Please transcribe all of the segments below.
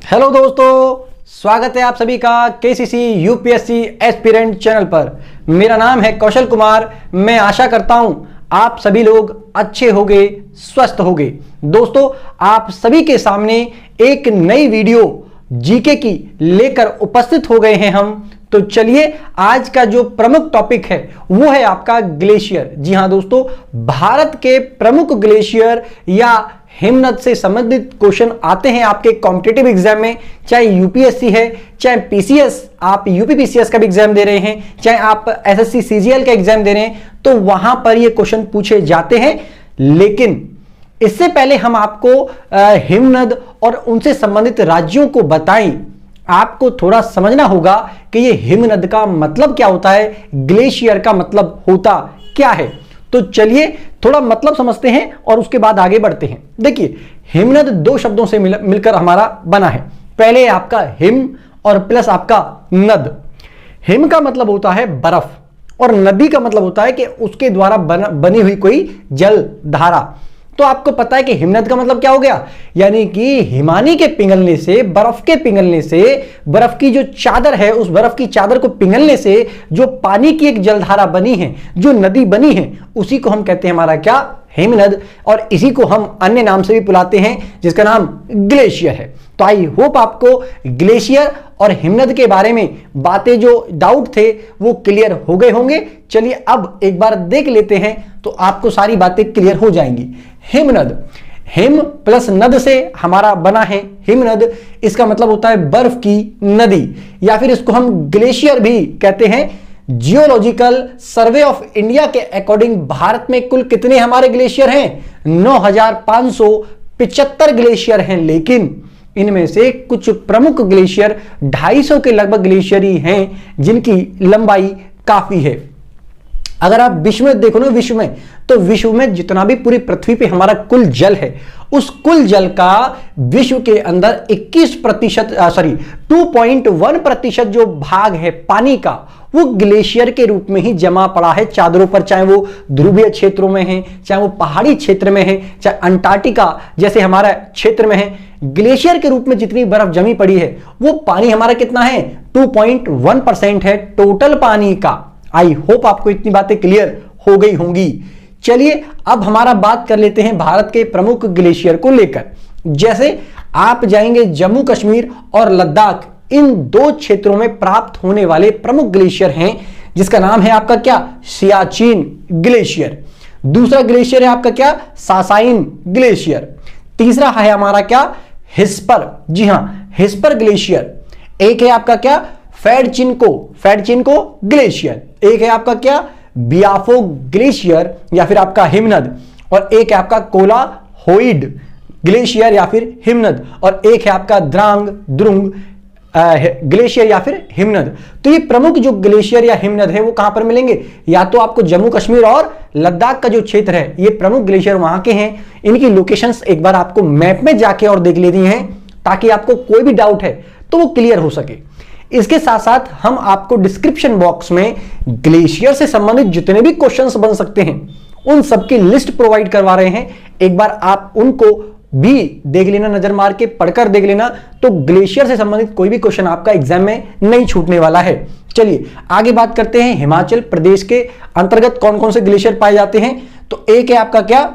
Hello दोस्तों, स्वागत है आप सभी का केसीसी यूपीएससी एस्पिरेंट चैनल पर। मेरा नाम है कौशल कुमार। मैं आशा करता हूं आप सभी लोग अच्छे होंगे, स्वस्थ होंगे। दोस्तों, आप सभी के सामने एक नई वीडियो जीके की लेकर उपस्थित हो गए हैं हम। तो चलिए, आज का जो प्रमुख टॉपिक है वो है आपका ग्लेशियर। जी हां दोस्तों, भारत के प्रमुख ग्लेशियर या हिमनद से संबंधित क्वेश्चन आते हैं आपके कॉम्पिटिटिव एग्जाम में, चाहे यूपीएससी है, चाहे पीसीएस, आप यूपीपीसीएस का भी एग्जाम दे रहे हैं, चाहे आप एसएससी सीजीएल का एग्जाम दे रहे हैं, तो वहां पर ये क्वेश्चन पूछे जाते हैं। लेकिन इससे पहले हम आपको हिमनद और उनसे संबंधित राज्यों को बताएं। आपको थोड़ा समझना होगा कि ये हिमनद का मतलब क्या होता है, ग्लेशियर का मतलब होता क्या है। तो चलिए थोड़ा मतलब समझते हैं और उसके बाद आगे बढ़ते हैं। देखिए, हिमनद दो शब्दों से मिलकर हमारा बना है। पहले आपका हिम और प्लस आपका नद। हिम का मतलब होता है बर्फ और नदी का मतलब होता है कि उसके द्वारा बनी हुई कोई जल धारा। तो आपको पता है कि हिमनद का मतलब क्या हो गया, यानी कि हिमानी के पिघलने से, बर्फ के पिघलने से, बर्फ की जो चादर है उस बर्फ की चादर को पिघलने से जो पानी की एक जलधारा बनी है, जो नदी बनी है, उसी को हम कहते हैं हमारा क्या, हिमनद। और इसी को हम अन्य नाम से भी बुलाते हैं जिसका नाम ग्लेशियर है। तो आई होप आपको ग्लेशियर और हिमनद के बारे में बातें, जो डाउट थे, वो क्लियर हो गए होंगे। चलिए अब एक बार देख लेते हैं तो आपको सारी बातें क्लियर हो जाएंगी। हिमनद, हिम प्लस नद से हमारा बना है हिमनद। इसका मतलब होता है बर्फ की नदी, या फिर इसको हम ग्लेशियर भी कहते हैं। जियोलॉजिकल सर्वे ऑफ इंडिया के अकॉर्डिंग भारत में कुल कितने हमारे ग्लेशियर हैं, 9575 ग्लेशियर हैं। लेकिन इनमें से कुछ प्रमुख ग्लेशियर 250 के लगभग ग्लेशियर ही हैं जिनकी लंबाई काफी है। अगर आप विश्व में देखो ना, विश्व में, तो विश्व में जितना भी पूरी पृथ्वी पे हमारा कुल जल है, उस कुल जल का विश्व के अंदर 2.1% जो भाग है पानी का, वो ग्लेशियर के रूप में ही जमा पड़ा है चादरों पर। चाहे वो ध्रुवीय क्षेत्रों में है, चाहे वो पहाड़ी क्षेत्र में है, चाहे अंटार्कटिका जैसे हमारा क्षेत्र में है, ग्लेशियर के रूप में जितनी बर्फ जमी पड़ी है, वो पानी हमारा कितना है, 2.1% है टोटल पानी का। आई होप आपको इतनी बातें क्लियर हो गई होंगी। चलिए अब हमारा बात कर लेते हैं भारत के प्रमुख ग्लेशियर को लेकर। जैसे आप जाएंगे जम्मू कश्मीर और लद्दाख, इन दो क्षेत्रों में प्राप्त होने वाले प्रमुख ग्लेशियर हैं, जिसका नाम है आपका क्या, सियाचिन ग्लेशियर। दूसरा ग्लेशियर है आपका क्या, सासाइन ग्लेशियर। तीसरा है हमारा क्या, हिस्पर। जी हां, हिस्पर ग्लेशियर। एक है आपका क्या, फेडचिनको ग्लेशियर। एक है आपका क्या, बियाफो ग्लेशियर या फिर आपका हिमनद। और एक है आपका कोलाहोइड ग्लेशियर या फिर हिमनद। और एक है आपका द्रुंग ग्लेशियर या फिर हिमनद। तो ये प्रमुख जो ग्लेशियर या हिमनद है वो कहां पर मिलेंगे, या तो आपको जम्मू कश्मीर और लद्दाख का जो क्षेत्र है, ये प्रमुख ग्लेशियर वहां के हैं। इनकी लोकेशंस एक बार आपको मैप में जाके और देख लेनी है, ताकि आपको कोई भी डाउट है तो वो क्लियर हो सके। इसके साथ साथ हम आपको डिस्क्रिप्शन बॉक्स में ग्लेशियर से संबंधित जितने भी क्वेश्चंस बन सकते हैं उन सबकी लिस्ट प्रोवाइड करवा रहे हैं। एक बार आप उनको भी देख लेना, नजर मार के पढ़कर देख लेना, तो ग्लेशियर से संबंधित कोई भी क्वेश्चन आपका एग्जाम में नहीं छूटने वाला है। चलिए आगे बात करते हैं, हिमाचल प्रदेश के अंतर्गत कौन कौन से ग्लेशियर पाए जाते हैं। तो एक है आपका क्या,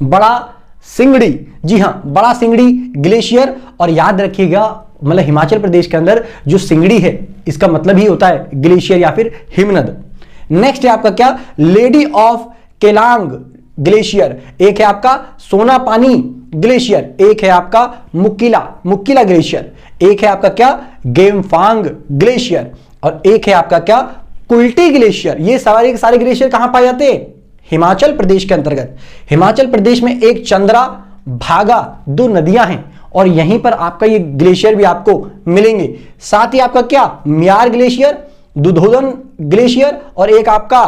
बड़ा सिंगड़ी। जी हां, बड़ा सिंगड़ी ग्लेशियर। और याद रखिएगा, मतलब हिमाचल प्रदेश के अंदर जो सिंगड़ी है, इसका मतलब ही होता है ग्लेशियर या फिर हिमनद। नेक्स्ट है आपका क्या, लेडी ऑफ केलांग ग्लेशियर। एक है आपका सोनापानी ग्लेशियर। एक है आपका मुक्किला ग्लेशियर। एक है आपका क्या, गेमफांग ग्लेशियर। और एक है आपका क्या, कुल्टी ग्लेशियर। ये सारे ग्लेशियर कहां पाए जाते हैं, हिमाचल प्रदेश के अंतर्गत। हिमाचल प्रदेश में एक चंद्रा, भागा, दो नदियां हैं और यहीं पर आपका ये ग्लेशियर भी आपको मिलेंगे। साथ ही आपका क्या, म्यार ग्लेशियर, दुधोदन ग्लेशियर और एक आपका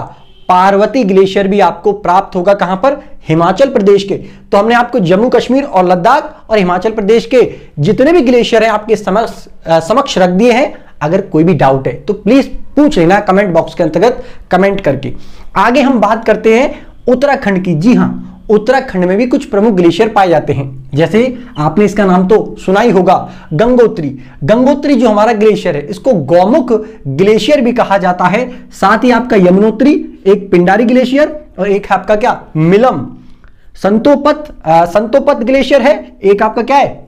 पार्वती ग्लेशियर भी आपको प्राप्त होगा। कहां पर, हिमाचल प्रदेश के। तो हमने आपको जम्मू कश्मीर और लद्दाख और हिमाचल प्रदेश के जितने भी ग्लेशियर हैं आपके समक्ष रख दिए हैं। अगर कोई भी डाउट है तो प्लीज पूछ लेना कमेंट बॉक्स के अंतर्गत कमेंट करके। आगे हम बात करते हैं उत्तराखंड की। जी हां, उत्तराखंड में भी कुछ प्रमुख ग्लेशियर पाए जाते हैं। जैसे आपने इसका नाम तो सुना ही होगा, गंगोत्री। गंगोत्री जो हमारा ग्लेशियर है इसको गौमुख ग्लेशियर भी कहा जाता है। साथ ही आपका यमुनोत्री एक पिंडारी ग्लेशियर, और एक है आपका क्या, मिलम। संतोपत ग्लेशियर है, एक आपका क्या है,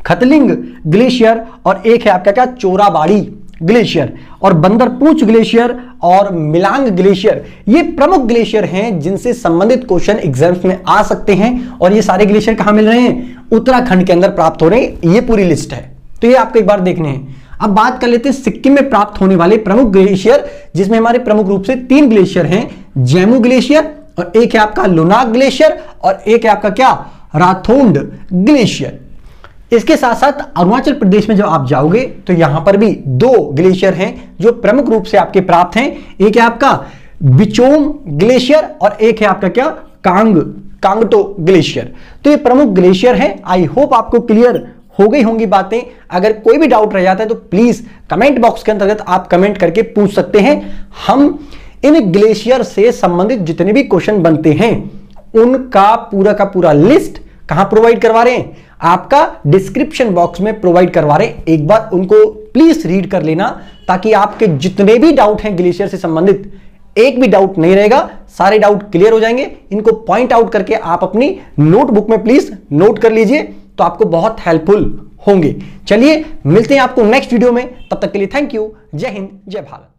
खतलिंग ग्लेशियर, और एक है आपका क्या, चोराबाड़ी ग्लेशियर। और बंदरपूंछ ग्लेशियर और मिलांग ग्लेशियर ये प्रमुख ग्लेशियर हैं जिनसे संबंधित क्वेश्चन एग्जाम्स में आ सकते हैं। और ये सारे ग्लेशियर कहां मिल रहे हैं, उत्तराखंड के अंदर प्राप्त हो रहे हैं। ये पूरी लिस्ट है, तो ये आपको एक बार देखने हैं। अब बात कर लेते हैं सिक्किम में प्राप्त होने वाले प्रमुख ग्लेशियर, जिसमें हमारे प्रमुख रूप से 3 ग्लेशियर हैं, जैमू ग्लेशियर, और एक है आपका लुनाक ग्लेशियर, और एक है आपका क्या, राथोंड ग्लेशियर। इसके साथ साथ अरुणाचल प्रदेश में जब आप जाओगे तो यहां पर भी 2 ग्लेशियर हैं जो प्रमुख रूप से आपके प्राप्त हैं। एक है आपका बिचोम ग्लेशियर, और एक है आपका क्या, कांगटो ग्लेशियर। तो ये प्रमुख ग्लेशियर हैं। आई होप आपको क्लियर हो गई होंगी बातें। अगर कोई भी डाउट रह जाता है तो प्लीज कमेंट बॉक्स के अंतर्गत आप कमेंट करके पूछ सकते हैं। हम इन ग्लेशियर से संबंधित जितने भी क्वेश्चन बनते हैं उनका पूरा का पूरा लिस्ट कहां प्रोवाइड करवा रहे हैं, आपका डिस्क्रिप्शन बॉक्स में प्रोवाइड करवा रहे हैं। एक बार उनको प्लीज रीड कर लेना, ताकि आपके जितने भी डाउट हैं ग्लेशियर से संबंधित, एक भी डाउट नहीं रहेगा, सारे डाउट क्लियर हो जाएंगे। इनको पॉइंट आउट करके आप अपनी नोटबुक में प्लीज नोट कर लीजिए, तो आपको बहुत हेल्पफुल होंगे। चलिए मिलते हैं आपको नेक्स्ट वीडियो में, तब तक के लिए थैंक यू। जय हिंद, जय भारत।